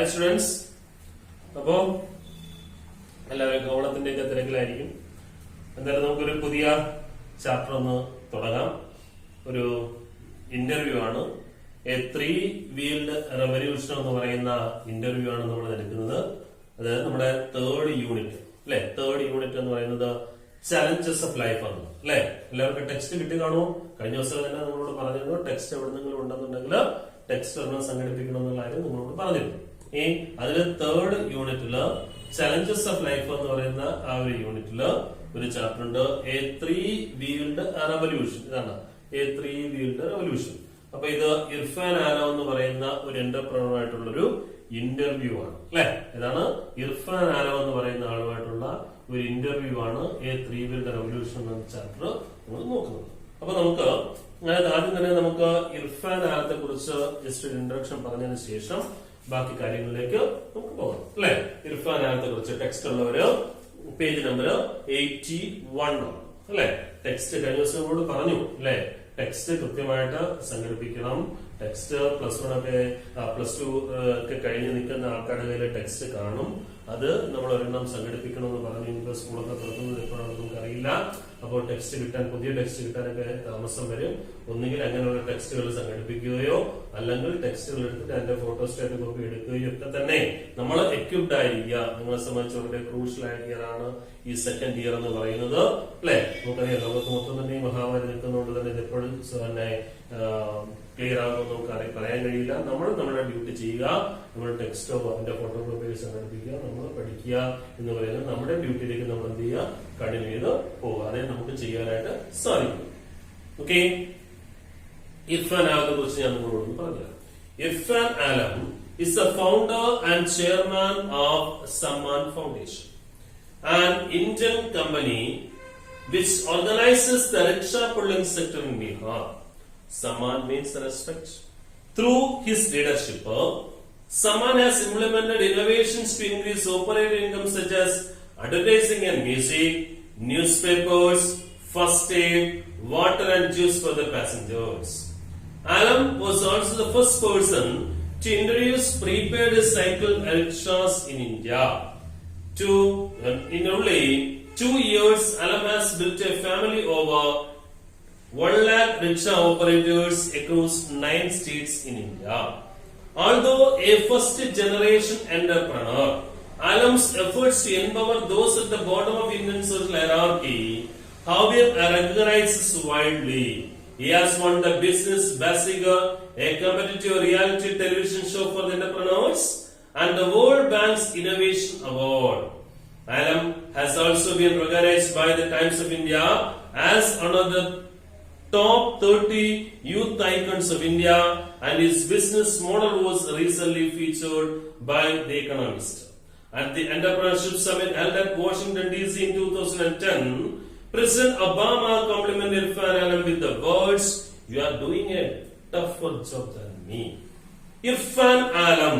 Hi students. അപ്പോ എല്ലാവരും ഓണത്തിന്റെയൊക്കെ തിരക്കിലായിരിക്കും. എന്തായാലും നമുക്കൊരു പുതിയ ചാപ്റ്റർ ഒന്ന് തുടങ്ങാം. ഒരു ഇന്റർവ്യൂ ആണ്. എ 3 വീൽഡ് റെവല്യൂഷൻ എന്ന് പറയുന്ന ഇന്റർവ്യൂ ആണ് നമ്മൾ എടുക്കുന്നത്. അത് നമ്മുടെ തേർഡ് യൂണിറ്റ് അല്ലെ. തേർഡ് യൂണിറ്റ് എന്ന് പറയുന്നത് ചലഞ്ചസ് ഓഫ് ലൈഫ് ആണ് അല്ലെ. എല്ലാവർക്കും ടെക്സ്റ്റ് കിട്ടി കാണുമോ? കഴിഞ്ഞ ദിവസം തന്നെ നമ്മളോട് പറഞ്ഞിരുന്നു ടെക്സ്റ്റ് എവിടെന്നെങ്കിലും ഉണ്ടെന്നുണ്ടെങ്കിൽ ടെക്സ്റ്റ് ഒരെണ്ണം സംഘടിപ്പിക്കണം എന്നുള്ള കാര്യം നമ്മളോട് പറഞ്ഞിരുന്നു. അതില് തേർഡ് യൂണിറ്റില് ചലഞ്ചസ് ഓഫ് ലൈഫ് എന്ന് പറയുന്ന ആ ഒരു യൂണിറ്റില് ഒരു ചാപ്റ്റർ ഉണ്ട്, എ 3 വീൽഡ് റെവല്യൂഷൻ. ഇതാണ് എ 3 വീൽഡ് റെവല്യൂഷൻ. അപ്പൊ ഇത് ഇർഫാൻ ആലം എന്ന് പറയുന്ന ഒരു എന്റർപ്രണർ ആയിട്ടുള്ളൊരു ഇന്റർവ്യൂ ആണ് അല്ലെ. ഇതാണ് ഇർഫാൻ ആലം എന്ന് പറയുന്ന ആളുമായിട്ടുള്ള ഒരു ഇന്റർവ്യൂ ആണ് എ 3 വീൽഡ് റെവല്യൂഷൻ എന്ന ചാപ്റ്റർ നമ്മൾ നോക്കുന്നത്. അപ്പൊ നമുക്ക് ആദ്യം തന്നെ നമുക്ക് ഇർഫാൻ ആലത്തെ കുറിച്ച് ജസ്റ്റ് ഒരു ഇൻട്രൊഡക്ഷൻ പറഞ്ഞതിന് ശേഷം ബാക്കി കാര്യങ്ങളിലേക്ക് നമുക്ക് പോകാം അല്ലെ. ഇർഫാൻ ആലത്തെ കുറിച്ച് ടെക്സ്റ്റ് ഉള്ളവര് പേജ് നമ്പർ 81 അല്ലെ. ടെക്സ്റ്റ് കഴിഞ്ഞ ദിവസം നമ്മളോട് പറഞ്ഞു അല്ലെ. ടെക്സ്റ്റ് കൃത്യമായിട്ട് സംഘടിപ്പിക്കണം. ടെക്സ്റ്റ് +1 ഒക്കെ +2 ഒക്കെ കഴിഞ്ഞ് നിൽക്കുന്ന ആൾക്കാരുടെ കയ്യിൽ ടെക്സ്റ്റ് കാണും. അത് നമ്മൾ ഒരെണ്ണം സംഘടിപ്പിക്കണം എന്ന് പറഞ്ഞു. ഇനിയിപ്പോ സ്കൂളൊക്കെ തുറക്കുന്നത് എപ്പോഴാണെന്ന് നമുക്കറിയില്ല. അപ്പോൾ ടെക്സ്റ്റ് കിട്ടാൻ, പുതിയ ടെക്സ്റ്റ് കിട്ടാനൊക്കെ താമസം വരും. ഒന്നുകിൽ അങ്ങനെയുള്ള ടെക്സ്റ്റുകൾ സംഘടിപ്പിക്കുകയോ അല്ലെങ്കിൽ ടെക്സ്റ്റുകൾ എടുത്തിട്ട് അതിന്റെ ഫോട്ടോസ്റ്റാറ്റ് കോപ്പി എടുക്കുകയോ ഒക്കെ തന്നെ നമ്മൾ എക്യുപ്ഡ് ആയിരിക്കുക. നിങ്ങളെ സംബന്ധിച്ച് വളരെ ക്രൂഷ്യൽ ആയ ഇയർ ആണ് ഈ സെക്കൻഡ് ഇയർ എന്ന് പറയുന്നത് അല്ലെ. നമുക്കറിയാം ലോകത്ത് മൊത്തം തന്നെ ഈ മഹാമാരി നിൽക്കുന്നതുകൊണ്ട് തന്നെ ഇത് എപ്പോഴും തന്നെ ക്ലിയർ ആകുമെന്ന് നമുക്ക് പറയാൻ കഴിയില്ല. നമ്മൾ നമ്മുടെ ഡ്യൂട്ടി ചെയ്യുക. നമ്മൾ ടെക്സ്റ്റോ അതിന്റെ ഫോട്ടോ കോപ്പികൾ സംഘടിപ്പിക്കുക, നമ്മൾ പഠിക്കുക എന്ന് പറയുന്നത് നമ്മുടെ ഡ്യൂട്ടിയിലേക്ക് നമ്മൾ എന്ത് ചെയ്യുക, കണ്ടിന്യൂ ചെയ്ത് പോവുക. അതേ നമുക്ക് ചെയ്യാനായിട്ട് സാധിക്കും. ഓക്കെ. ഇർഫാൻ ആലത്തെ കുറിച്ച് ഞാൻ നിങ്ങളോട് പറഞ്ഞുതരാം. ഇർഫാൻ ആലം is the founder and chairman of Samman Foundation, an Indian company which organizes the rickshaw pulling sector in Bihar. Samman means respect. Through his leadership, Samman has implemented innovations to increase operating income such as advertising and music, newspapers, first aid, water and juice for the passengers. Alam was also the first person to introduce prepaid cycle rickshaws in India. In only 2 years, Alam has built a family over 1 lakh rickshaw operators across 9 states in India. Although a first generation entrepreneur, Alam's efforts to empower those at the bottom of Indian social hierarchy have been recognized widely. He has won the Business Basic, a competitive reality television show for the entrepreneurs, and the World Bank's Innovation Award. Alam has also been recognized by the Times of India as one of the top 30 youth icons of India, and his business model was recently featured by The Economist. At the Entrepreneurship Summit held at Washington DC in 2010, President Obama complimented Irfan Alam with the words, "You are doing a tougher job than me." Irfan Alam.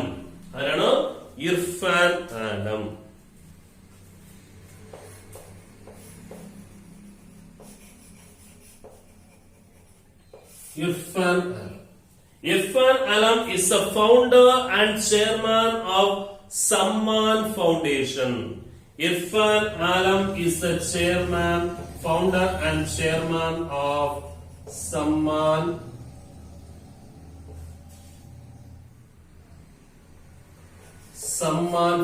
ആരാണ്? ഇർഫാൻ ആലം. Irfan Alam. Irfan Alam is the founder and chairman of Samman Foundation. Irfan Alam is the chairman, founder and chairman of Samman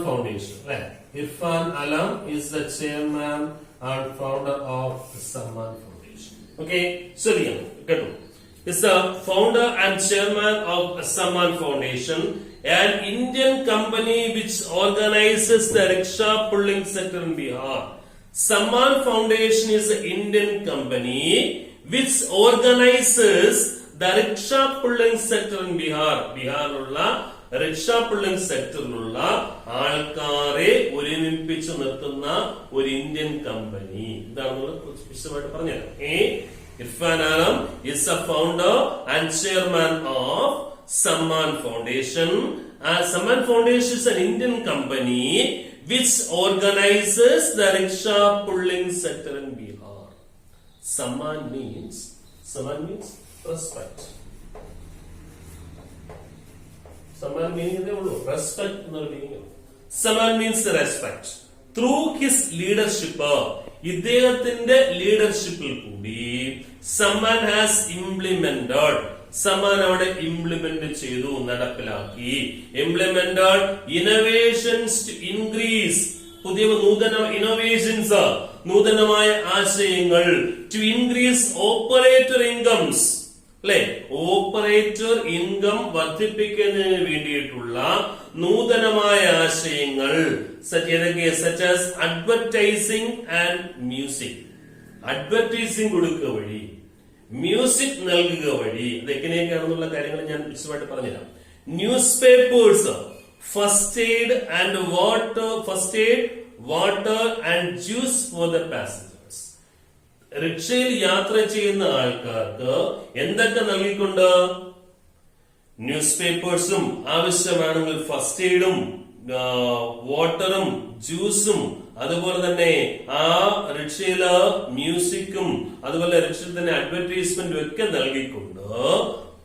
Foundation. Right. Irfan Alam is the chairman and founder of Samman Foundation. Okay, so get it. Is the founder and chairman of Samman Foundation, an Indian company which organizes the rickshaw pulling sector in Bihar. Samman Foundation is an Indian company which organizes the rickshaw pulling sector in Bihar. ബീഹാറിലുള്ള rickshaw pulling സെക്ടറിലുള്ള ആൾക്കാരെ ഒരുമിപ്പിച്ചു നിർത്തുന്ന ഒരു Indian company. ഇതാണ് വിശദമായിട്ട് പറഞ്ഞുതരാം. Irfan Alam is the founder and chairman of Samman Foundation. Samman Foundation is an Indian company which organizes the rickshaw pulling sector in Bihar. Samman means respect. Samman meaning ഇതേ ഉള്ളൂ, റെസ്പെക്ട് എന്നൊരു meaning. Samman means respect. Through his leadership, ഇദ്ദേഹത്തിന്റെ ലീഡർഷിപ്പിൽ കൂടി Samman has implemented, Samman അവിടെ implement ചെയ്തു, നടപ്പിലാക്കി. Implemented innovations to increase, പുതിയ നൂതന ഇന്നോവേഷൻസ്, നൂതനമായ ആശയങ്ങൾ. ടു ഇൻക്രീസ് ഓപ്പറേറ്റർ ഇൻകംസ്, അല്ലെ, ഓപ്പറേറ്റർ ഇൻകം വർദ്ധിപ്പിക്കുന്നതിന് വേണ്ടിയിട്ടുള്ള നൂതനമായ ആശയങ്ങൾ. Such as advertising and music. Advertising കൊടുക്കുക വഴി, മ്യൂസിക് നൽകുക വഴി, ഇതെങ്ങനെയൊക്കെയാണെന്നുള്ള കാര്യങ്ങൾ ഞാൻ വിശദമായിട്ട് പറഞ്ഞുതരാം. Newspapers, first aid and water and juice for the passengers. റിക്ഷയിൽ യാത്ര ചെയ്യുന്ന ആൾക്കാർക്ക് എന്തൊക്കെ നൽകിക്കൊണ്ട്? ന്യൂസ് പേപ്പേഴ്സും, ആവശ്യമാണെങ്കിൽ ഫസ്റ്റ് എയ്ഡും വാട്ടറും ജ്യൂസും, അതുപോലെ തന്നെ ആ റിക്ഷയില് മ്യൂസിക്കും, അതുപോലെ റിക്ഷയിൽ തന്നെ അഡ്വർടൈസ്മെന്റും ഒക്കെ നൽകിക്കൊണ്ട്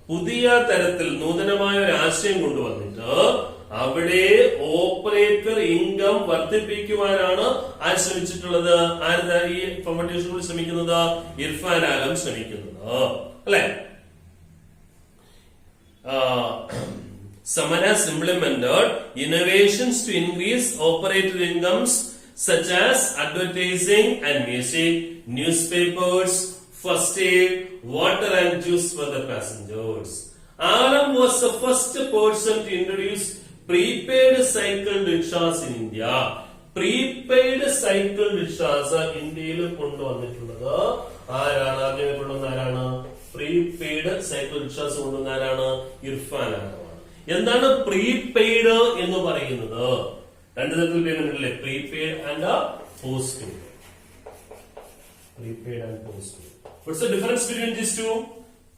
പുതിയ തരത്തിൽ നൂതനമായ ഒരു ആശയം കൊണ്ടുവന്നിട്ട് അവിടെ ഓപ്പറേറ്റർ ഇൻകം വർദ്ധിപ്പിക്കുവാനാണ് ആര് ശ്രമിച്ചിട്ടുള്ളത്? ആര് ഈ കോമ്പറ്റീഷനിൽ ശ്രമിക്കുന്നത്? ഇർഫാൻ ആലം ശ്രമിക്കുന്നത്, അല്ലെ? Someone has implemented innovations to increase operator incomes such as advertising and music, newspapers, first aid, water and juice for the passengers. Alam was the first person to introduce prepaid cycle rickshaws in India. Prepaid cycle rickshaws ഇന്ത്യയിൽ കൊണ്ടുവന്നിട്ടുള്ളത് ആരാണ്? ആദ്യമേ കൊണ്ടുവന്ന ആരാണ്? Prepaid cycle rickshaws കൊണ്ടുവന്ന ആരാണ്? ഇർഫാൻ ആലമാണ്. എന്താണ് prepaid എന്ന് പറയുന്നത്? രണ്ടു തരത്തിൽ പേയ്മെന്റ് അല്ലേ, prepaid and post paid. Prepaid and post paid. What's the difference between these two?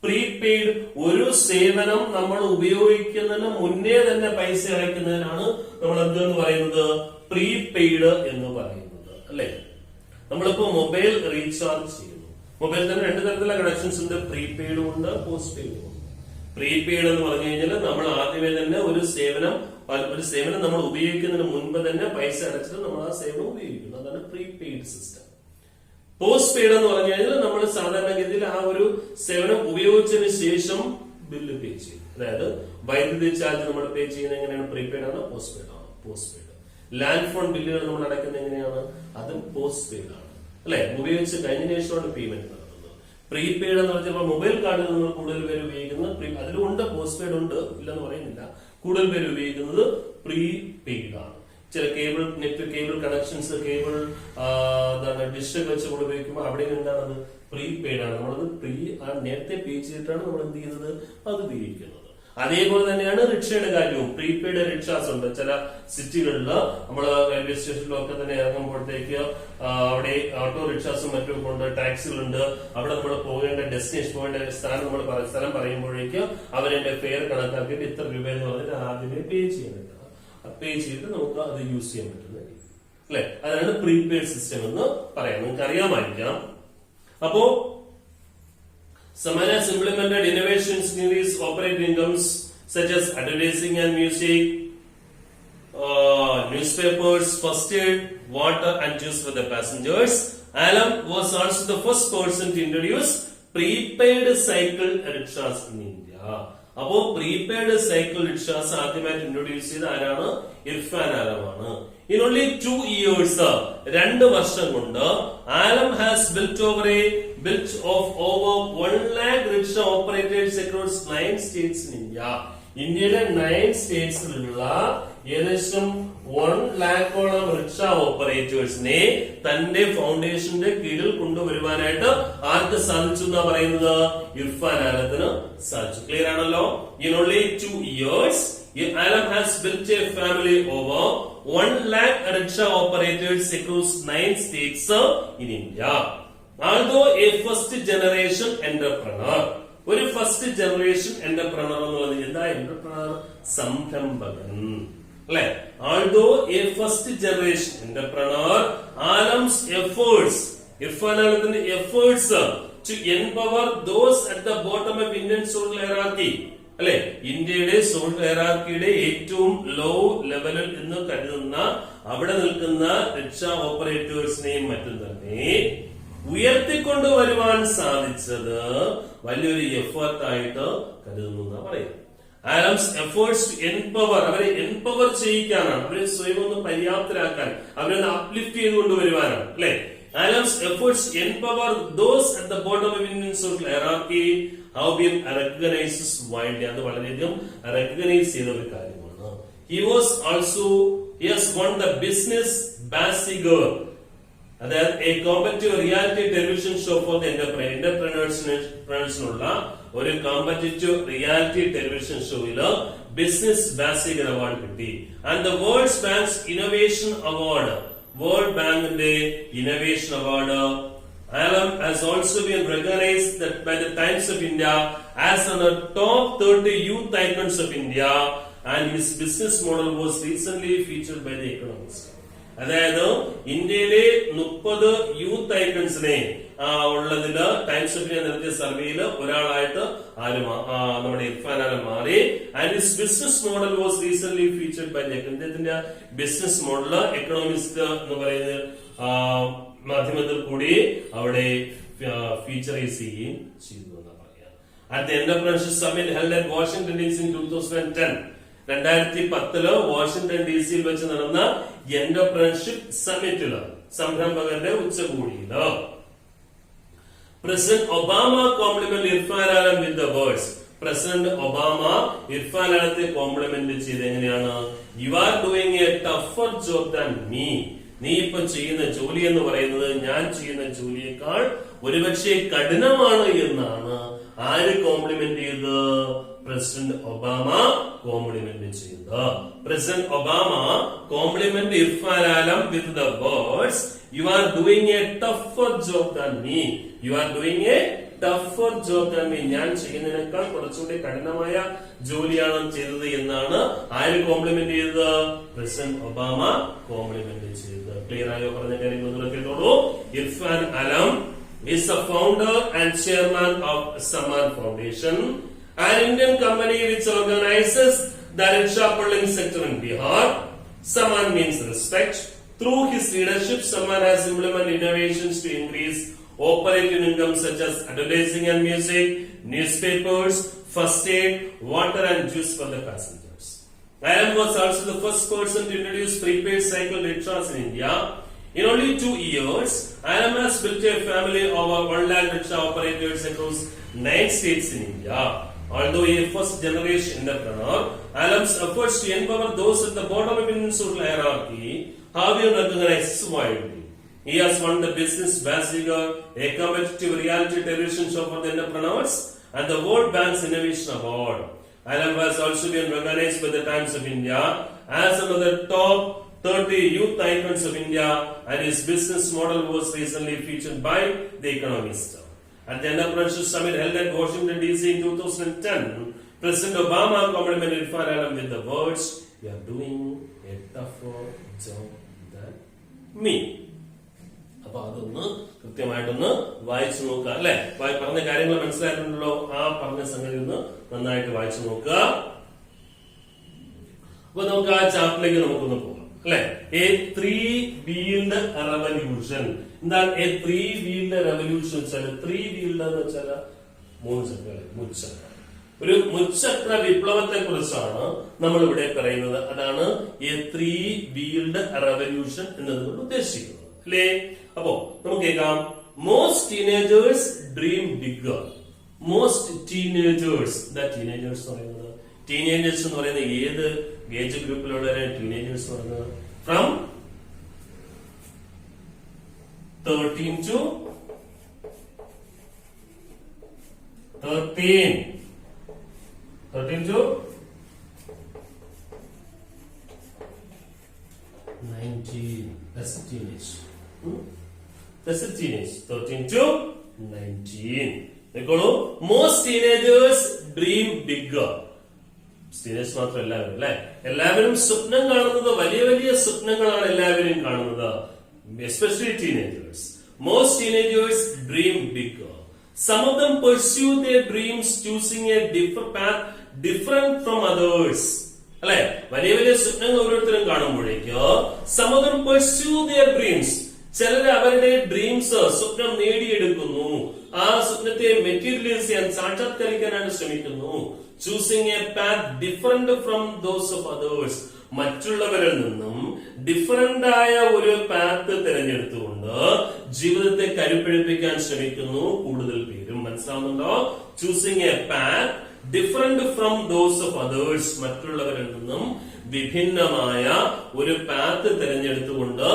Prepaid ഒരു സേവനം നമ്മൾ ഉപയോഗിക്കുന്നതിന് മുന്നേ തന്നെ പൈസ അടയ്ക്കുന്നതിനാണ് നമ്മൾ എന്തെന്ന് പറയുന്നത്? പ്രീപെയ്ഡ് എന്ന് പറയുന്നത്, അല്ലെ? നമ്മളിപ്പോ മൊബൈൽ റീചാർജ് ചെയ്യുന്നു. മൊബൈൽ തന്നെ രണ്ടു തരത്തിലുള്ള കണക്ഷൻസ് ഉണ്ട്, പ്രീപെയ്ഡും ഉണ്ട്, പോസ്റ്റ് പെയ്ഡും ഉണ്ട്. പ്രീപെയ്ഡ് എന്ന് പറഞ്ഞു കഴിഞ്ഞാൽ നമ്മൾ ആദ്യമേ തന്നെ ഒരു സേവനം നമ്മൾ ഉപയോഗിക്കുന്നതിന് മുൻപ് തന്നെ പൈസ അടച്ചിട്ട് നമ്മൾ ആ സേവനം ഉപയോഗിക്കുന്നു, അതാണ് പ്രീപെയ്ഡ് സിസ്റ്റം. പോസ്റ്റ് പെയ്ഡ് എന്ന് പറഞ്ഞു കഴിഞ്ഞാൽ നമ്മൾ സാധാരണഗതിയിൽ ആ ഒരു സേവനം ഉപയോഗിച്ചതിന് ശേഷം ബില്ല് പേ ചെയ്യും. അതായത് വൈദ്യുതി ചാർജ് നമ്മൾ പേ ചെയ്യുന്നത് എങ്ങനെയാണ്? പ്രീപെയ്ഡ് ആണ്, പോസ്റ്റ് പെയ്ഡ് ആണ്. Post paid. ലാൻഡ് ഫോൺ ബില്ലുകൾ നമ്മൾ അടയ്ക്കുന്നത് എങ്ങനെയാണ്? അതും പോസ്റ്റ് പെയ്ഡ് ആണ്, അല്ലെ? ഉപയോഗിച്ച് കഴിഞ്ഞ ശേഷമാണ് പേയ്മെന്റ് നടത്തുന്നത്. പ്രീപെയ്ഡ് എന്ന് പറഞ്ഞാൽ മൊബൈൽ കാർഡിൽ നമ്മൾ കൂടുതൽ പേര് ഉപയോഗിക്കുന്നത് അതിലുണ്ട്, പോസ്റ്റ് പെയ്ഡ് ഉണ്ട്, ഇല്ലെന്ന് പറയുന്നില്ല. കൂടുതൽ പേര് ഉപയോഗിക്കുന്നത് പ്രീപെയ്ഡ് ആണ്. ചില cable net cable connections, cable dish ഒക്കെ വെച്ച് നമ്മൾ ഉപയോഗിക്കുമ്പോൾ അവിടെ എന്താണത്? പ്രീപെയ്ഡ് ആണ്. നമ്മളത് നേരത്തെ പേ ചെയ്തിട്ടാണ് നമ്മൾ എന്ത് ചെയ്യുന്നത്? അത് ഉപയോഗിക്കുന്നത്. അതേപോലെ തന്നെയാണ് റിക്ഷയുടെ കാര്യവും. പ്രീപെയ്ഡ് റിക്ഷാസ് ഉണ്ട് ചില സിറ്റികളിൽ. നമ്മൾ റെയിൽവേ സ്റ്റേഷനിലൊക്കെ തന്നെ ഇറങ്ങുമ്പോഴത്തേക്ക് അവിടെ ഓട്ടോ റിക്ഷാസും മറ്റും ഉണ്ട്, ടാക്സികളുണ്ട്. അവിടെ നമ്മൾ പോകേണ്ട ഡെസ്റ്റിനേഷൻ, പോകേണ്ട സ്ഥലം പറയുമ്പോഴേക്ക് അവരെന്റെ ഫെയർ കണക്കാക്കിയിട്ട് ഇത്ര രൂപയെന്ന് പറഞ്ഞിട്ട് ആദ്യമേ പേ ചെയ്യാനായിട്ട് പേ ചെയ്തിട്ട് നമുക്ക് അത് യൂസ് ചെയ്യാൻ പറ്റുന്ന രീതി, അല്ലെ? അതാണ് പ്രീപെയ്ഡ് സിസ്റ്റം എന്ന് പറയാം. നിങ്ങൾക്ക് അറിയാമായിരിക്കാം. അപ്പോ Someone has implemented innovations to increase operating incomes such as advertising and music, newspapers, first aid, water and juice for the passengers. Alam was also the first person to introduce prepaid cycle rickshaws in India. അപ്പോ prepaid cycle rickshaws ആദ്യമായിട്ട് introduce ചെയ്ത ആരാണ്? Irfan ആലമാണ്. In only 2 years, 2 വർഷം കൊണ്ട് Alam has built of over 1 lakh rickshaw operators across 9 states in India. ഇന്ത്യയിലെ 9 സ്റ്റേറ്റ്സിലുള്ള ഏകദേശം 1 lakhോളം rickshaw ഓപ്പറേറ്റേഴ്സിനെ തന്റെ ഫൗണ്ടേഷന്റെ കീഴിൽ കൊണ്ടുവരുവാനായിട്ട് ആർക്ക് സാധിച്ചു എന്നാ പറയുന്നത്? ഇർഫാൻ ആലത്തിന് സാധിച്ചു. ക്ലിയർ ആണല്ലോ? In only 2 years, Alam has built a family over 1 lakh rickshaw operators across 9 states in India. Although a first generation entrepreneur, ഒരു ഫസ്റ്റ് ജനറേഷൻ എന്റർപ്രണർ എന്നുള്ളത് എന്താ? എന്റർപ്രണർ, സംരംഭകൻ, അല്ലെ? Although a first generation entrepreneur, Alam's efforts, Irfan ആലത്തിന്റെ efforts to empower those at the bottom of Indian social hierarchy, അല്ലെ, ഇന്ത്യയുടെ social ഹൈറാർക്കിയുടെ ഏറ്റവും law ലെവലിൽ എന്ന് കരുതുന്ന അവിടെ നിൽക്കുന്ന രക്ഷാ ഓപ്പറേറ്റേഴ്സിനെയും മറ്റും തന്നെ ഉയർത്തിക്കൊണ്ടുവരുവാൻ സാധിച്ചത് വലിയൊരു എഫേർട്ടായിട്ട് കരുതുന്നു എന്നാ പറയുന്നത്. ആഡംസ് എഫേർട്സ് ടു എംപവർ, അവരെ എംപവർ ചെയ്യിക്കാനാണ്, അവരെ സ്വയം ഒന്ന് പര്യാപ്തരാക്കാൻ, അവരെ ഒന്ന് അപ്ലിഫ്റ്റ് ചെയ്തുകൊണ്ടുവരുവാനാണ്. അല്ലെ, Adams' efforts to empower those at the bottom of Indian social hierarchy have been recognized widely. അത് വളരെയധികം റെക്കഗ്നൈസ് ചെയ്ത ഒരു കാര്യമാണ്. He has won the business Bassiger, അതായത് a competitive reality television show for the entrepreneursനുള്ള ഒരു competitive reality television ഷോയില് business Baazigar award കിട്ടി. And the world bank's innovation award, world ബാങ്കിന്റെ innovation award. Alam has also been recognized by the Times of India as one of the top 30 youth icons of India, and his business model was recently featured by The Economist. അതായത് ഇന്ത്യയിലെ 30 youth ഐക്കൺസിനെ ഉള്ളതില് Times of India നടത്തിയ സർവേയിൽ ഒരാളായിട്ട് നമ്മുടെ ഇർഫാൻ ആലം മാറി. And his business model was recent featured by അദ്ദേഹത്തിന്റെ ബിസിനസ് മോഡല് എക്കണോമിസ്റ്റ് എന്ന് പറയുന്ന മാധ്യമത്തിൽ കൂടി അവിടെ ഫീച്ചറൈസ് ചെയ്യുകയും ചെയ്തു എന്നാണ് പറയാം. At the entrepreneurship summit held at Washington DC in 2010, 2010 Washington DC വെച്ച് നടന്ന എന്റർപ്രനർഷിപ്പ് സമ്മിറ്റില്, സംരംഭകരുടെ ഉച്ചകോടിയില് president Obama compliment Irfan Alam with the words. President Obama Irfan ആലത്തെ കോംപ്ലിമെന്റ് ചെയ്ത് എങ്ങനെയാണ്? You are doing a tougher job than me. നീ ഇപ്പൊ ചെയ്യുന്ന ജോലി എന്ന് പറയുന്നത് ഞാൻ ചെയ്യുന്ന ജോലിയേക്കാൾ ഒരുപക്ഷെ കഠിനമാണ് എന്നാണ് ആര് കോംപ്ലിമെന്റ് ചെയ്ത്? പ്രസിഡന്റ് ഒബാമ കോംപ്ലിമെന്റ് ചെയ്ത്. President Obama compliment Irfan Alam with the words you are doing a tougher job than me. You are doing a tougher job than me. ഞാൻ ചെയ്യുന്നതിനേക്കാൾ കുറച്ചുകൂടി കഠിനമായ ജോലിയാണ് ചെയ്തത് എന്നാണ് ആര് കോംപ്ലിമെന്റ് ചെയ്തത്? പ്രസിഡന്റ് ഒബാമ കോംപ്ലിമെന്റ് ചെയ്തത്. ക്ലിയർ ആയോ? പറഞ്ഞ കാര്യങ്ങൾ കേട്ടോളൂ. ഇർഫാൻ ആലം is the founder and chairman of Samman Foundation, an Indian company which organizes the rickshaw pulling sector in Bihar. Samman means respect. Through his leadership, Samman has implemented innovations to increase operating income such as advertising and music, newspapers, first aid, water and juice for the passengers. Alam was also the first person to introduce prepaid cycle rickshaws in India. In only 2 years, Alam has built a family of over 1 lakh rickshaw operators across 9 states in India. Although a first-generation entrepreneur, Alam's efforts to empower those at the bottom of Indian social hierarchy have been recognized widely. He has won the Business Bassiger, a competitive reality television show for the entrepreneurs, and the World Bank's Innovation Award. Alam has also been recognized by the Times of India as one of the top 30 youth icons of India, and his business model was recently featured by The Economist. At the Entrepreneurship Summit held at Washington DC in 2010, President Obama complimented Irfan Alam with the words, "You are doing a tougher job than me." അപ്പൊ അതൊന്ന് കൃത്യമായിട്ടൊന്ന് വായിച്ചു നോക്കുക. അല്ലെ, പറഞ്ഞ കാര്യങ്ങൾ മനസ്സിലായിട്ടുണ്ടല്ലോ. ആ പറഞ്ഞ സംഗതി ഒന്ന് നന്നായിട്ട് വായിച്ചു നോക്കുക. അപ്പൊ നമുക്ക് ആ ചാപ്റ്ററിലേക്ക് നമുക്കൊന്ന് പോകാം. അല്ലെ, എ 3-wheeled revolution. എന്താണ് എ 3-wheeled revolution വെച്ചാല്? 3-wheeled എന്ന് വെച്ചാല് 3 ചക്ര, മുച്ചക്ര. ഒരു മുച്ചക്ര വിപ്ലവത്തെ കുറിച്ചാണ് നമ്മൾ ഇവിടെ പറയുന്നത്. അതാണ് എ 3-wheeled revolution എന്നതുകൊണ്ട് ഉദ്ദേശിക്കുന്നത്. അല്ലേ? അപ്പോ നമുക്ക് കേൾക്കാം. Most teenagers dream bigger. Most teenagers, എന്താ ടീനേജേഴ്സ് എന്ന് പറയുന്നത്? ടീനേജേഴ്സ് എന്ന് പറയുന്നത് ഏത് ഏജ് ഗ്രൂപ്പിലുള്ളവരാണ് ടീനേജേഴ്സ് എന്ന് പറയുന്നത്? From 13 to 19. That's a teenage. That's a teenage. 13 to 19. Most teenagers dream bigger. Teenage മാത്രം എല്ലാവരും അല്ലെ, എല്ലാവരും സ്വപ്നം കാണുന്നത് വലിയ വലിയ സ്വപ്നങ്ങളാണ് എല്ലാവരും കാണുന്നത്. Especially teenagers. Most teenagers dream bigger. Some of them pursue their dreams choosing a different path different from others. അല്ലെ, വലിയ വലിയ സ്വപ്നങ്ങൾ ഓരോരുത്തരും കാണുമ്പോഴേക്ക് some of them pursue their dreams. ചിലര് അവരുടെ ഡ്രീംസ് സ്വപ്നം നേടിയെടുക്കുന്നു, ആ സ്വപ്നത്തെ മെറ്റീരിയലൈസ് ചെയ്യാൻ സാക്ഷാത്കരിക്കാനാണ് ശ്രമിക്കുന്നു. Choosing A path different from those of others. മറ്റുള്ളവരിൽ നിന്നും ഡിഫറെന്റ് ആയ ഒരു പാത്ത് തിരഞ്ഞെടുത്തുകൊണ്ട് ജീവിതത്തെ കരുപ്പിടിപ്പിക്കാൻ ശ്രമിക്കുന്നു കൂടുതൽ പേരും. മനസ്സിലാവുന്നുണ്ടോ? Choosing A path different from those of others. മറ്റുള്ളവരിൽ നിന്നും വിഭിന്നമായ ഒരു പാത്ത് തിരഞ്ഞെടുത്തുകൊണ്ട്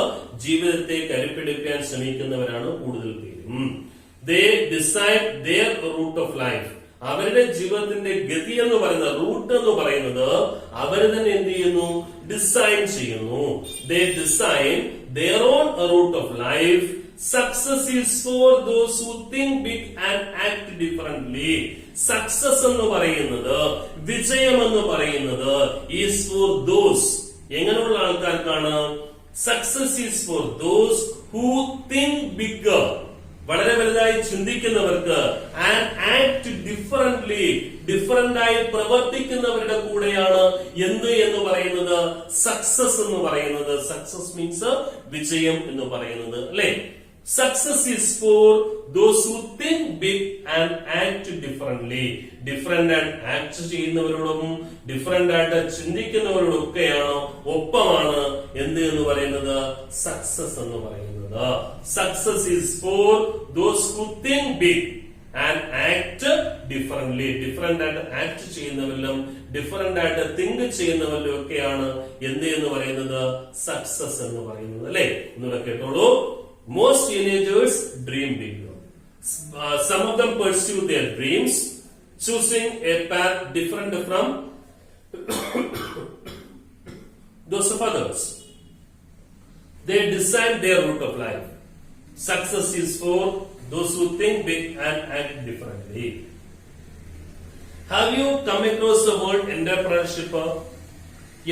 ജീവിതത്തെ കരുപ്പിടിപ്പിക്കാൻ ശ്രമിക്കുന്നവരാണ് കൂടുതൽ പേരും. They decide their route of life. അവരുടെ ജീവിതത്തിന്റെ ഗതി എന്ന് പറയുന്ന റൂട്ട് എന്ന് പറയുന്നത് അവർ തന്നെ എന്ത് ചെയ്യുന്നു? ഡിസൈൻ ചെയ്യുന്നു. They design their own route of life. Success is for those who think big and act differently. Success എന്ന് പറയുന്നത്, വിജയം എന്ന് പറയുന്നത് is for those, എങ്ങനെയുള്ള ആൾക്കാർക്കാണ്? Success is for those who think bigger, വളരെ വലുതായി ചിന്തിക്കുന്നവർക്ക്, ആൻഡ് ആക്ട് ഡിഫറന്റ്ലി, ഡിഫറന്റ് ആയി പ്രവർത്തിക്കുന്നവരുടെ കൂടെയാണ് എന്ത് എന്ന് പറയുന്നത്? സക്സസ് എന്ന് പറയുന്നത്. സക്സസ് മീൻസ് വിജയം എന്ന് പറയുന്നത്, അല്ലെ? Success is for those who think big and act differently. Different ആയിട്ട് ആക്ട് ചെയ്യുന്നവരോടും ഡിഫറെന്റ് ആയിട്ട് ചിന്തിക്കുന്നവരോടും ഒക്കെയാണ്, ഒപ്പമാണ് എന്ത് എന്ന് പറയുന്നത്? സക്സസ് എന്ന് പറയുന്നത്. Success is for those who think big and act differently. Different ആയിട്ട് ആക്ട് ചെയ്യുന്നവരിലും ഡിഫറെന്റ് ആയിട്ട് തിങ്ക് ചെയ്യുന്നവരിലും ഒക്കെയാണ് എന്ത് എന്ന് പറയുന്നത്? സക്സസ് എന്ന് പറയുന്നത്, അല്ലെ? ഒന്നുകൂടെ കേട്ടോളൂ. Most teenagers dream big. Some of them pursue their dreams, choosing a path different from those of others. They decide their route of life. Success is for those who think big and act differently. Have you come across the word entrepreneurship?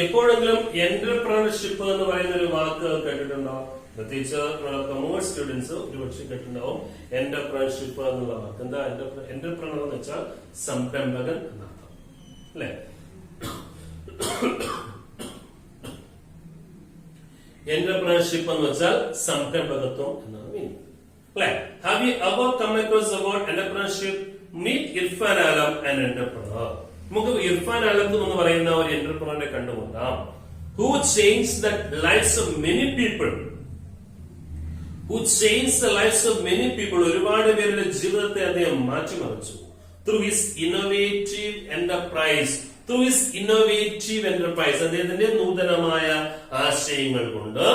എപ്പോഴെങ്കിലും entrepreneurship എന്ന് പറയുന്ന ഒരു വാക്ക് കേട്ടിട്ടുണ്ടോ? പ്രത്യേകിച്ച് commerce students ഒരുപക്ഷെ കേട്ടിട്ടുണ്ടാവും entrepreneurship എന്നുള്ള വാക്ക്. എന്താ എന്റർപ്രണർ എന്ന് വെച്ചാൽ സംരംഭകൻ എന്നർത്ഥം, അല്ലെ? എന്റർപ്രണർഷിപ്പ് എന്ന് വെച്ചാൽ സംരംഭകത്വം എന്നാണ് മീനിങ്, അല്ലെ? Have you ever come across the word entrepreneurship? Meet Irfan Alam, an entrepreneur. നമുക്ക് ഇർഫാൻ ആലം എന്ന് പറയുന്ന ഒരു എന്റർപ്രണറെ കണ്ടുമുട്ടാം. Who change the lives of many people. Who changed the lives of many people. ഒരുപാട് പേരുടെ ജീവിതത്തെ അദ്ദേഹം മാറ്റിമറിച്ചു. Through his innovative enterprise. Through his innovative enterprise. അദ്ദേഹത്തിന്റെ നൂതനമായ ആശയങ്ങൾ കൊണ്ട്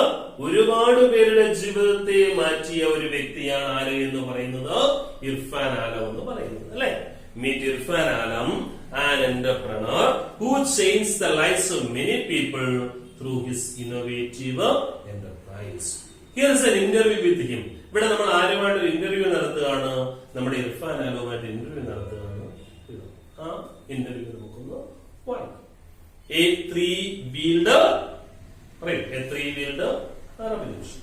ഒരുപാട് പേരുടെ ജീവിതത്തെ മാറ്റിയ ഒരു വ്യക്തിയാണ് ആര് എന്ന് പറയുന്നത്? ഇർഫാൻ ആലം എന്ന് പറയുന്നത്, അല്ലെ? Meet Irfan Alam, an entrepreneur who changed the lives of many people through his innovative enterprise. Here is an interview with him. ഇവിടെ നമ്മൾ ആരുമായിട്ട് ഒരു ഇന്റർവ്യൂ നടത്തുകയാണ്? നമ്മുടെ ഇർഫാൻ ആലുമായിട്ട് ഇന്റർവ്യൂ നടത്തുകയാണ്. ആ ഇന്റർവ്യൂ നമുക്കൊന്ന് വായിക്കാം. A three-wheeled revolution.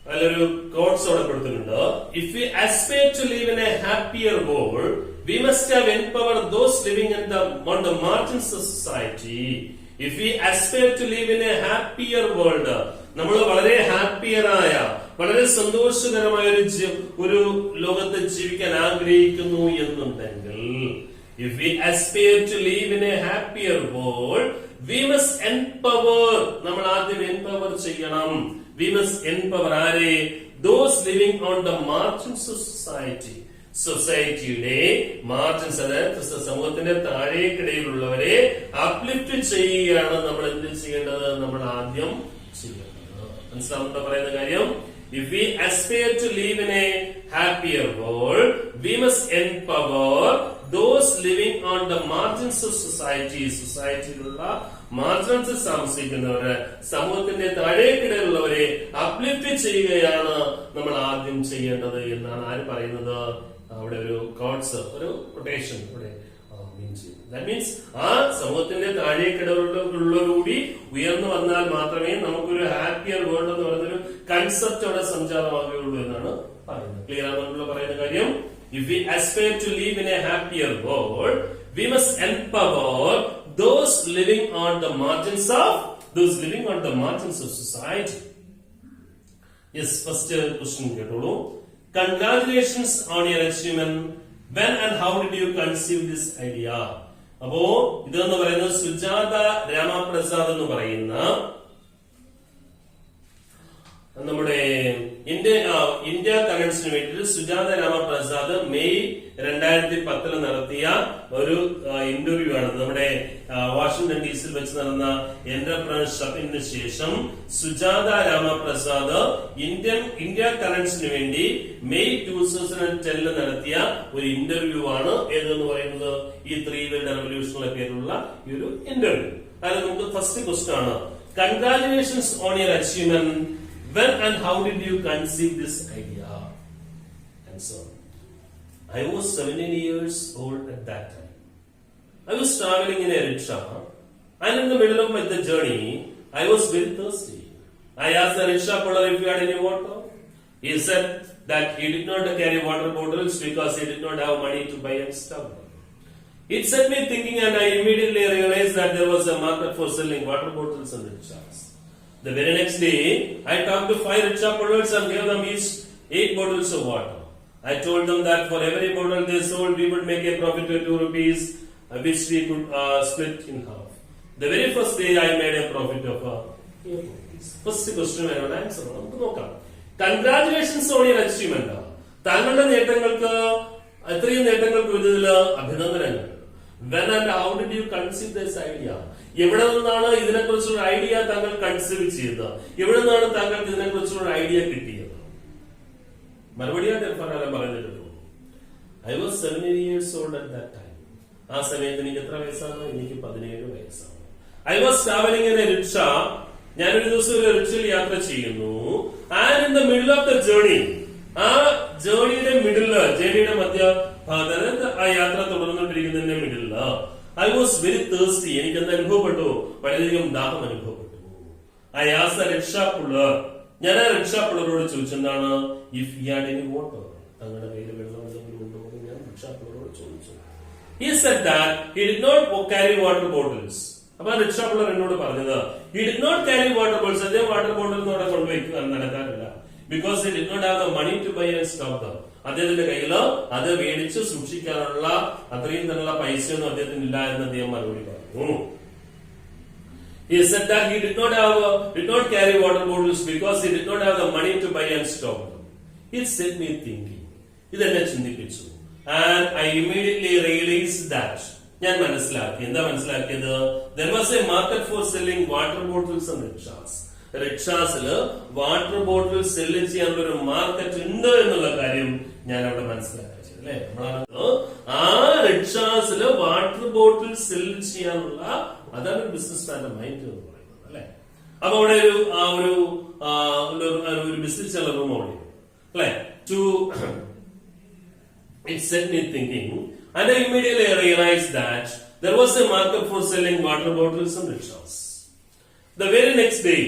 അതിലൊരു കോട്സ് അവിടെ കൊടുത്തിട്ടുണ്ട്. If we aspire to live in a happier world, we must have empowered those living on the margins of society. If we aspire to live in a happier world, നമ്മൾ വളരെ ഹാപ്പിയറായ, വളരെ സന്തോഷകരമായ ഒരു ലോകത്ത് ജീവിക്കാൻ ആഗ്രഹിക്കുന്നു എന്നുണ്ടെങ്കിൽ, if we aspire to live in a happier world, we must empower. നമ്മൾ ആദ്യം empower ചെയ്യണം. We must empower ആരെ? Those living on the margins of society. സൊസൈറ്റിയുടെ മാർജിൻസ്, അതായത് സമൂഹത്തിന്റെ താഴേക്കിടയിലുള്ളവരെ അപ്ലിഫ്റ്റ് ചെയ്യുകയാണ് നമ്മൾ എന്ത് ചെയ്യേണ്ടത്? നമ്മൾ ആദ്യം ചെയ്യേണ്ടത്. മനസ്സിലാവുന്ന പറയുന്ന കാര്യം? If we aspire to live in a happier world, we must empower those living on the margins of society. സൊസൈറ്റിയിലുള്ള മാർജിൻസ് താമസിക്കുന്നവരെ, സമൂഹത്തിന്റെ താഴേക്കിടയിലുള്ളവരെ അപ്ലിഫ്റ്റ് ചെയ്യുകയാണ് നമ്മൾ ആദ്യം ചെയ്യേണ്ടത് എന്നാണ് ആര് പറയുന്നത്? അവിടെ ഒരു കോട്സ്, ഒരു കൊട്ടേഷൻ ഇവിടെ മീൻ ചെയ്യും. ദാറ്റ് മീൻസ് ആ സമൂഹത്തിന്റെ താഴേക്കിടയിലുള്ളവരുകൂടി ഉയർന്നു വന്നാൽ മാത്രമേ നമുക്കൊരു ഹാപ്പിയർ വേൾഡ് എന്ന് പറയുന്നൊരു കൺസെപ്റ്റ് അവിടെ സംജാതമാകുകയുള്ളൂ എന്നാണ് പറയുന്നത്. ക്ലിയർ ആണെന്നുള്ള പറയുന്ന കാര്യം? If we aspire to live in a happier world, We must empower those living on the margins of society. Yes, first question ketolu. Congratulations on your achievement. When and how did you conceive this idea? അപ്പോ ഇതെന്ന് പറയുന്നത് സുജാത രാമപ്രസാദ് എന്ന് പറയുന്ന നമ്മുടെ India കറൻസിന് വേണ്ടിയിട്ട് Sujatha Ramaprasad May 2010 നടത്തിയ ഒരു interview ആണ്. നമ്മുടെ വാഷിംഗ്ടൺ DC വെച്ച് നടന്ന എന്റർപ്രണർഷിപ്പിന് ശേഷം സുജാത രാമപ്രസാദ് ഇന്ത്യ കറൻസിന് വേണ്ടി മെയ് 2010 നടത്തിയ ഒരു ഇന്റർവ്യൂ ആണ് ഏതെന്ന് പറയുന്നത് ഈ 3 വേൾഡ് റെവല്യൂഷനുള്ള പേരുള്ള ഈ ഒരു ഇന്റർവ്യൂ. അതിൽ നമുക്ക് ഫസ്റ്റ് ക്വസ്റ്റ്യൻ ആണ്, congratulations on your achievement. When and how did you conceive this idea? Answer. I was 17 years old at that time. I was traveling in a rickshaw, and in the middle of the journey, I was very thirsty. I asked the rickshaw puller if he had any water. He said that he did not carry water bottles because he did not have money to buy and stuff. It set me thinking, and I immediately realized that there was a market for selling water bottles and rickshaws. The very next day, I talked to 5 rickshaw pullers and gave them each 8 bottles of water. I told them that for every bottle they sold, we would make a profit of 2 rupees, which we could split in half. The very first day, I made a profit of 8 rupees. First question, I will answer. Congratulations on your achievement. താങ്കളുടെ നേട്ടങ്ങൾക്ക് അത്രയും നേട്ടങ്ങൾക്ക് ഇതിൽ അഭിനന്ദനങ്ങൾ. When and how did you conceive this idea? എവിടെ നിന്നാണ് ഇതിനെക്കുറിച്ചുള്ള idea താങ്കൾ കൺസീവ് ചെയ്തത്? എവിടെ നിന്നാണ് താങ്കൾക്ക് ഇതിനെക്കുറിച്ചുള്ള ഐഡിയ കിട്ടിയത്? മറുപടിയായിട്ട് ഇർഫാൻ പറഞ്ഞിട്ടുള്ളൂ. I was 17 years old at that time. ആ സമയത്ത് എനിക്ക് എത്ര വയസ്സാണ്? എനിക്ക് 17 വയസ്സാണ്. I was traveling in a rickshaw. ഞാനൊരു ദിവസം ഒരു റിക്ഷയിൽ യാത്ര ചെയ്യുന്നു. And in the middle of the journey, ആ ജേണിയുടെ മധ്യഭാഗത്ത് ആ യാത്ര തുടർന്നുകൊണ്ടിരിക്കുന്നതിന്റെ middle I was very thirsty. എനിക്ക് എന്താ അനുഭവപ്പെട്ടു? വളരെയധികം ദാഹം അനുഭവപ്പെട്ടു. I asked the rickshaw puller. ഞാൻ ആ rickshaw പുള്ളറോട് ചോദിച്ചെന്താണ്, if he had any water, തങ്ങളുടെ കയ്യിൽ വെള്ളം എന്തെങ്കിലും ഉണ്ടോ എന്ന് ഞാൻ റിക്ഷാ പുള്ളറോട് ചോദിച്ചു. He said that he did not carry water bottles. അപ്പൊ ആ റിക്ഷാ പുള്ളർ എന്നോട് പറഞ്ഞത്, he did not carry water bottles. അദ്ദേഹം വാട്ടർ ബോട്ടിൽ അവിടെ കൊണ്ടുവയ്ക്കുക നടക്കാറില്ല. Because he did not have the money to buy and stock them. അദ്ദേഹത്തിന്റെ കയ്യില് അത് മേടിച്ച് സൂക്ഷിക്കാനുള്ള അത്രയും തന്നെയുള്ള പൈസയൊന്നും അദ്ദേഹത്തിന് ഇല്ല എന്ന് അദ്ദേഹം മറുപടി പറഞ്ഞു. He said that he did not carry water bottles because he did not have the money to buy and stock them. It set me thinking. ഇതെന്നെ ചിന്തിപ്പിച്ചു. And I immediately realized that. ഞാൻ മനസ്സിലാക്കി. എന്താ മനസ്സിലാക്കിയത്? There was a market for selling water bottles and rickshaws. റിക്ഷാസില് water bottle sell ചെയ്യാനുള്ള ഒരു market ഉണ്ട് എന്നുള്ള കാര്യം ഞാൻ അവിടെ മനസ്സിലാക്കി. അല്ലെ, ആ റിക്ഷാസില് വാട്ടർ ബോട്ടിൽ സെല്ല് ചെയ്യാനുള്ള അതാണ് ബിസിനസ് മാന്റെ മൈൻഡ് എന്ന് പറയുന്നത്. അല്ലെ, അപ്പൊ അവിടെ ഒരു ബിസിനസ് റൂം അവിടെ അല്ലെ. It set me thinking, and I immediately realized that there was a market for selling water bottles and rickshaws. The very next day,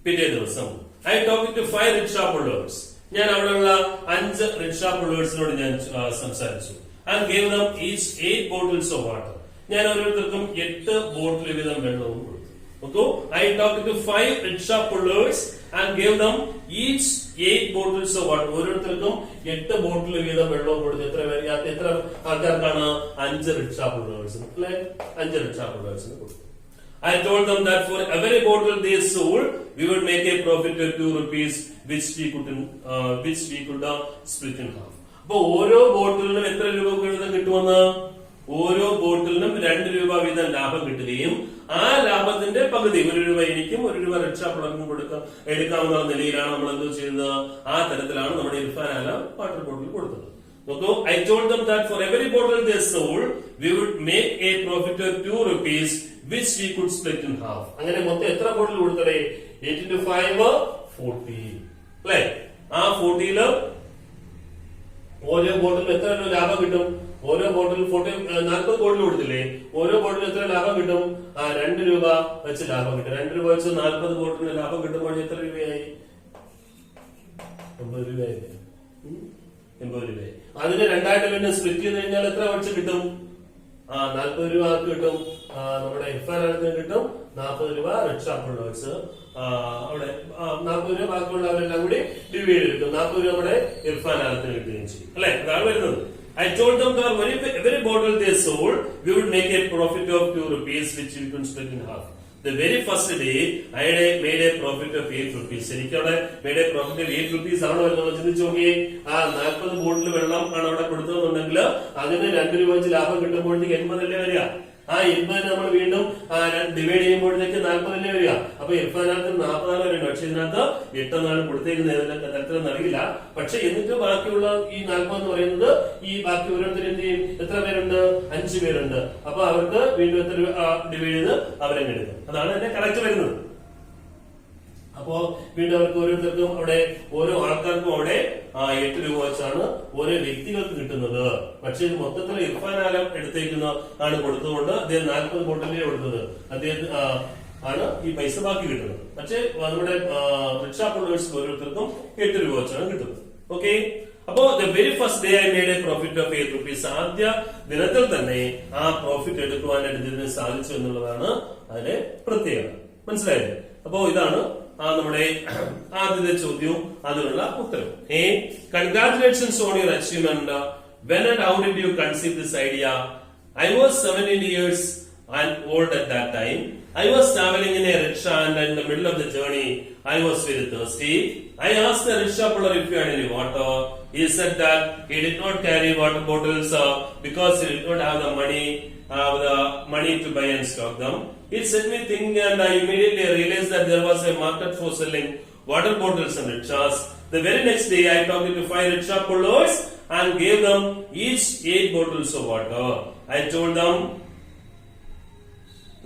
പിറ്റേ ദിവസം, I talked to 5 rickshaw pullers. ഞാൻ അവിടെയുള്ള 5 rickshaw pullersനോട് ഞാൻ സംസാരിച്ചു. And gave them each 8 bottles of water. ഞാൻ ഓരോരുത്തർക്കും 8 ബോട്ടിൽ വീതം വെള്ളവും കൊടുത്തു. Okay? I talked to 5 rickshaw pullers and gave them each 8 bottles of water. ഓരോരുത്തർക്കും 8 ബോട്ടിൽ വീതം വെള്ളവും കൊടുത്തു. എത്ര ആൾക്കാർക്കാണ്? 5 rickshaw pullers. അല്ലെ, 5 rickshaw pullersന് കൊടുത്തു. I told them that for every bottle they sold, we would make a profit of 2 rupees, which we could split in half. അപ്പൊ ഓരോ ബോട്ടിലിനും എത്ര രൂപ വീതം കിട്ടുമെന്ന്? ഓരോ ബോട്ടിലിനും 2 രൂപ വീതം ലാഭം കിട്ടുകയും ആ ലാഭത്തിന്റെ പകുതി 1 രൂപ എനിക്കും 1 രൂപ റിക്ഷാ പുള്ളർക്കും എടുക്കാവുന്ന നിലയിലാണ് നമ്മൾ എന്ത് ചെയ്യുന്നത്? ആ തരത്തിലാണ് നമ്മുടെ ഇർഫാൻ ആല വാട്ടർ ബോട്ടിൽ കൊടുത്തത്. I told them that for every bottle they sold, we would make a profit of 2 rupees, which we could split in half. അങ്ങനെ മൊത്തം എത്ര ബോട്ടിൽ കൊടുത്തേ? 8 into 5 40. അല്ലെ, ആ 40 ഓരോ ബോട്ടിലും എത്ര ലാഭം കിട്ടും? ഓരോ ബോട്ടിൽ 40 ബോട്ടിൽ കൊടുത്തില്ലേ? ഓരോ ബോട്ടിലും എത്ര ലാഭം കിട്ടും? 2 രൂപ വെച്ച് ലാഭം കിട്ടും. 2 രൂപ വെച്ച് 40 ബോട്ടിന് ലാഭം കിട്ടുമ്പോൾ എത്ര രൂപയായി? 80 രൂപയായില്ലേ? 80 രൂപയായി. അതിന് 2 ആയിട്ട് പിന്നെ സ്പ്ലിറ്റ് ചെയ്ത് കഴിഞ്ഞാൽ എത്ര വെച്ച് കിട്ടും? 40 രൂപ ആർക്ക് കിട്ടും, നമ്മുടെ ഇർഫാൻ ആലത്തിന് കിട്ടും 40 രൂപ. റിക്ഷ പുള്ളേഴ്സ് അവിടെ 40 രൂപ ബാക്കിയുള്ളവരെല്ലാം കൂടി ഡിവൈഡ് കിട്ടും. 40 രൂപ നമ്മുടെ ഇർഫാൻ ആലത്തിന് കിട്ടുകയും ചെയ്യും അല്ലെ. അതാണ് വരുന്നത്. I told them that every bottle they sold, we would make a profit of 2 rupees, which we could split in half. The very first day, I made a profit of 8 rupees. ശരിക്കും അവിടെ made a profit of 8 rupees ആണ് വരുന്നത്. ചിന്തിച്ചു നോക്കിയേ, 40 ബോട്ടിൽ വെള്ളം ആണ് അവിടെ കൊടുത്തതെന്നുണ്ടെങ്കിൽ അതിന് 2 രൂപ വെച്ച് ലാഭം കിട്ടുമ്പോഴത്തേക്ക് 80 അല്ലേ വരിക. 80 നമ്മൾ വീണ്ടും ഡിവൈഡ് ചെയ്യുമ്പോഴത്തേക്ക് 40 അല്ലേ വരിക. അപ്പൊ ഇർഫാനകത്ത് 40 വരുന്നുണ്ട്. പക്ഷെ ഇതിനകത്ത് 8 എന്നാണ് കൊടുത്തേക്കുന്നത്, തരത്തിലൊന്നും അറിയില്ല. പക്ഷെ എന്നിട്ട് ബാക്കിയുള്ള ഈ 40 എന്ന് പറയുന്നത് ഈ ബാക്കി ഓരോരുത്തരും എന്ത് ചെയ്യും, എത്ര പേരുണ്ട്, 5 പേരുണ്ട്. അപ്പൊ അവർക്ക് വീണ്ടും എത്ര ഡിവൈഡ് ചെയ്ത് അവരെ എടുക്കും. അതാണ് എന്റെ കറക്റ്റ് വരുന്നത്. അപ്പോ വീണ്ടും അവർക്ക് ഓരോരുത്തർക്കും അവിടെ ഓരോ ആൾക്കാർക്കും അവിടെ 8 രൂപ വെച്ചാണ് ഓരോ വ്യക്തികൾക്ക് കിട്ടുന്നത്. പക്ഷെ ഇത് മൊത്തത്തിൽ ഇർഫാൻ ആലം എടുത്തേക്കുന്ന ആണ് കൊടുത്തുകൊണ്ട് അദ്ദേഹം 40 ബോട്ടിലേ കൊടുത്തത്. അദ്ദേഹം ആണ് ഈ പൈസ ബാക്കി കിട്ടുന്നത്. പക്ഷെ നമ്മുടെ റിക്ഷ പുള്ളേഴ്സ് ഓരോരുത്തർക്കും 8 രൂപ വെച്ചാണ് കിട്ടുന്നത്. ഓക്കെ. അപ്പോ the very first day I made A profit of 8 rupees. ആദ്യ ദിനത്തിൽ തന്നെ ആ പ്രോഫിറ്റ് എടുക്കുവാനായിട്ട് ഇതിന് സാധിച്ചു എന്നുള്ളതാണ് അതിന്റെ പ്രത്യേകത. മനസ്സിലായില്ലേ? അപ്പോ ഇതാണ് നമ്മുടെ ആദ്യത്തെ ചോദ്യവും അതിനുള്ള ഉത്തരം. Congratulations on your achievement. When and how did you conceive this idea? I was 17 years and old at that time. I was traveling in a rickshaw and in the middle of the journey I was very thirsty. I asked the rickshaw puller if he had any water. He said that he did not carry water bottles because he did not have the money to buy and stock them. It set me thinking, and I immediately realized that there was a market for selling water bottles and rickshaws. The very next day, I talked to 5 rickshaw pullers and gave them each 8 bottles of water. I told them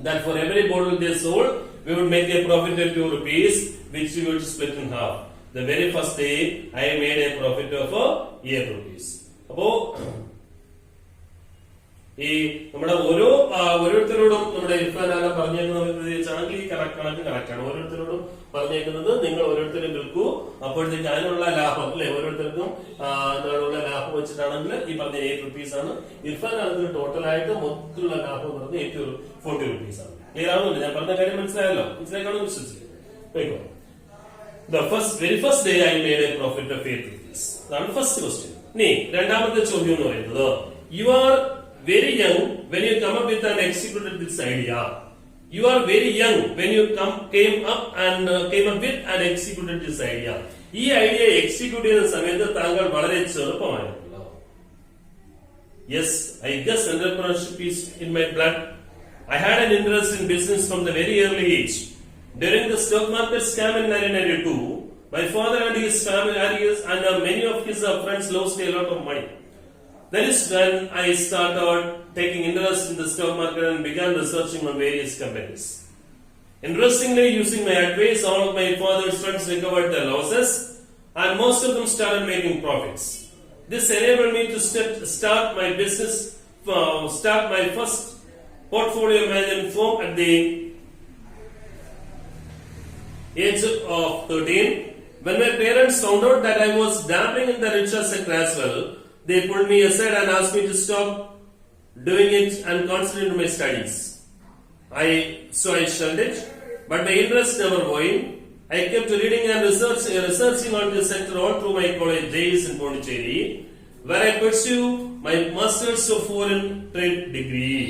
that for every bottle they sold, we would make a profit of 2 rupees, which we would split in half. The very first day, I made a profit of 8 rupees. അപ്പോ ഈ നമ്മുടെ ഓരോരുത്തരോടും നമ്മുടെ ഇർഫാൻ ആലം പറഞ്ഞേക്കുന്നത് ഈ കണക്ക് കണക്കാണ്. ഓരോരുത്തരോടും പറഞ്ഞേക്കുന്നത് നിങ്ങൾ ഓരോരുത്തരും വിൽക്കൂ, അപ്പോഴത്തേക്ക് അതിനുള്ള ലാഭം അല്ലെ ഓരോരുത്തർക്കും എന്നുള്ള ലാഭം വെച്ചിട്ടാണെങ്കിൽ ഈ പറഞ്ഞ 8 rupees ആണ്. ഇർഫാൻ ആലത്തിന് ടോട്ടലായിട്ട് മൊത്തത്തിലുള്ള ലാഭം എന്ന് പറഞ്ഞ 40 rupees ആണ്. ക്ലിയർ ആവുന്നില്ല? ഞാൻ പറഞ്ഞ കാര്യം മനസ്സിലായല്ലോ? മനസ്സിലാക്കാണോ വിശ്വസിച്ചു? The very first day I made a profit of 8 rupees. അതാണ് ഫസ്റ്റ് ക്വസ്റ്റ്യൻ. ഇനി രണ്ടാമത്തെ ചോദ്യം എന്ന് പറയുന്നത്, you are very young when you come up with and executed this idea. You are very young when you came up with and executed this idea. ഈ idea execute ചെയ്യുന്ന സമയത്ത് താങ്കൾ വളരെ ചെറുപ്പമായിരുന്നല്ലോ. Yes, I guess entrepreneurship is in my blood. I had an interest in business from the very early age. During the stock market scam in 1992, my father and his family and many of his friends lost a lot of money. That is when I started taking interest in the stock market and began researching on various companies. Interestingly, using my advice, all of my father's friends recovered their losses and most of them started making profits. This enabled me to start my business, start my first portfolio management firm at the age of 13. When my parents found out that I was dabbling in the rickshaw sector as well, they pulled me aside and asked me to stop doing it and concentrate on my studies. I shunned it, but my interest never waned. I kept reading and researching on this sector all through my college days in Pondicherry, where I pursued my Masters of Foreign Trade degree.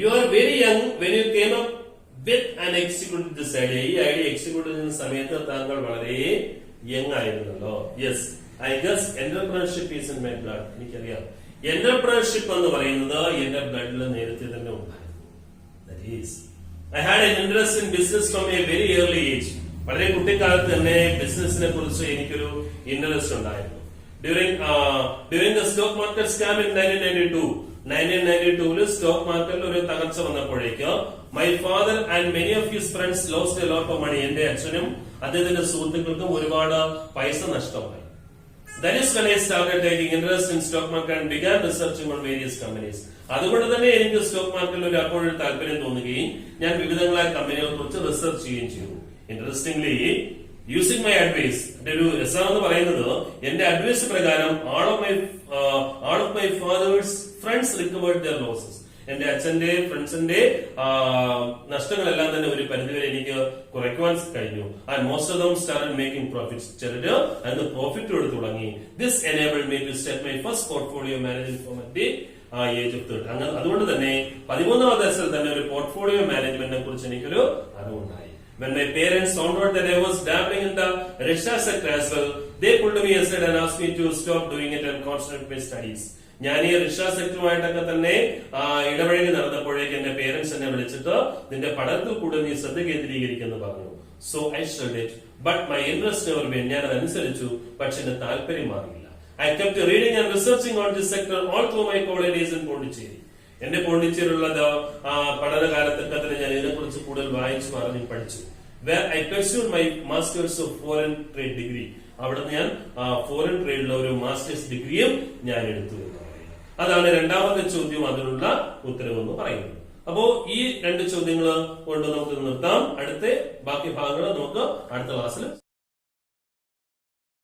You are very young when you came up with and executed this idea. ഈ idea execute ചെയ്യുന്ന സമയത്ത് താങ്കൾ വളരെ young ആയിരുന്നല്ലോ. Yes, I guess entrepreneurship is in my blood. എനിക്കറിയാം entrepreneurship എന്ന് പറയുന്നത് എന്റെ ബ്ലഡിൽ നേരത്തെ തന്നെ ഉണ്ടായിരുന്നു. That is I had an interest in business from a very early age. വളരെ കുട്ടിക്കാലത്ത് തന്നെ ബിസിനസിനെ കുറിച്ച് എനിക്കൊരു ഇൻട്രസ്റ്റ് ഉണ്ടായിരുന്നു. During the stock market scam in 1992 stock മാർക്കറ്റിൽ ഒരു തകർച്ച വന്നപ്പോഴേക്ക് my father and many of his friends lost A lot of money. എന്റെ അച്ഛനും അദ്ദേഹത്തിന്റെ സുഹൃത്തുക്കൾക്കും ഒരുപാട് പൈസ നഷ്ടമായി. That is when I started taking interest in stock market and began researching on various companies. അതുകൊണ്ട് തന്നെ എനിക്ക് സ്റ്റോക്ക് മാർക്കറ്റിൽ അപ്പോഴൊരു താല്പര്യം തോന്നുകയും ഞാൻ വിവിധങ്ങളായ കമ്പനികളെ കുറിച്ച് റിസർച്ച് ചെയ്യുകയും ചെയ്തു. Interestingly, using my advice, എന്റെ ഒരു രസം എന്ന് പറയുന്നത് എന്റെ അഡ്വൈസ് പ്രകാരം all of my father's friends recovered their losses. എന്റെ അച്ഛന്റെ ഫ്രണ്ട്സിന്റെ നഷ്ടങ്ങളെല്ലാം തന്നെ ഒരു പരിധിവരെ എനിക്ക് കുറയ്ക്കുവാൻ കഴിഞ്ഞു. And most of them started making profits. ചിലര് അതിന് പ്രോഫിറ്റ് എടുത്ത് തുടങ്ങി. This enabled me to start my first portfolio management from at the age of 30. അങ്ങനെ അതുകൊണ്ട് തന്നെ 13ാം വയസ്സിൽ തന്നെ ഒരു പോർട്ട്ഫോളിയോ മാനേജ്മെന്റിനെ കുറിച്ച് എനിക്കൊരു അറിവുണ്ടായി. When my parents found out that I was dabbling in the Russia sector as well, they pulled me aside and asked me to stop doing it and concentrate my studies. ഞാൻ ഈ റിഷ സെക്ടറുമായിട്ടൊക്കെ തന്നെ ഇടപഴകി നടന്നപ്പോഴേക്ക് എന്റെ parents എന്നെ വിളിച്ചിട്ട് നിന്റെ പഠനത്തിൽ കൂടെ നീ ശ്രദ്ധ കേന്ദ്രീകരിക്കുന്നു പറഞ്ഞു. So I studied it but my interest never went. ഞാൻ അതനുസരിച്ചു, പക്ഷെ എന്റെ താല്പര്യം മാറിയില്ല. I kept reading and researching on this sector all through my college days in Pondicherry. എന്റെ പോണ്ടിച്ചേരിയുള്ള പഠനകാലത്തൊക്കെ തന്നെ ഞാൻ ഇതിനെക്കുറിച്ച് കൂടുതൽ വായിച്ചു അറിഞ്ഞു പഠിച്ചു. Where I pursued my masters of foreign trade degree. അവിടെ ഞാൻ ഫോറിൻ ട്രേഡിലെ ഒരു മാസ്റ്റേഴ്സ് ഡിഗ്രിയും ഞാൻ എടുത്തു എന്ന് പറയുന്നത്. അതാണ് രണ്ടാമത്തെ ചോദ്യം, അതിനുള്ള ഉത്തരവെന്ന് പറയുന്നത്. അപ്പോ ഈ രണ്ട് ചോദ്യങ്ങൾ കൊണ്ട് നമുക്ക് നിർത്താം. അടുത്ത ബാക്കി ഭാഗങ്ങൾ നമുക്ക് അടുത്ത ക്ലാസ്സിൽ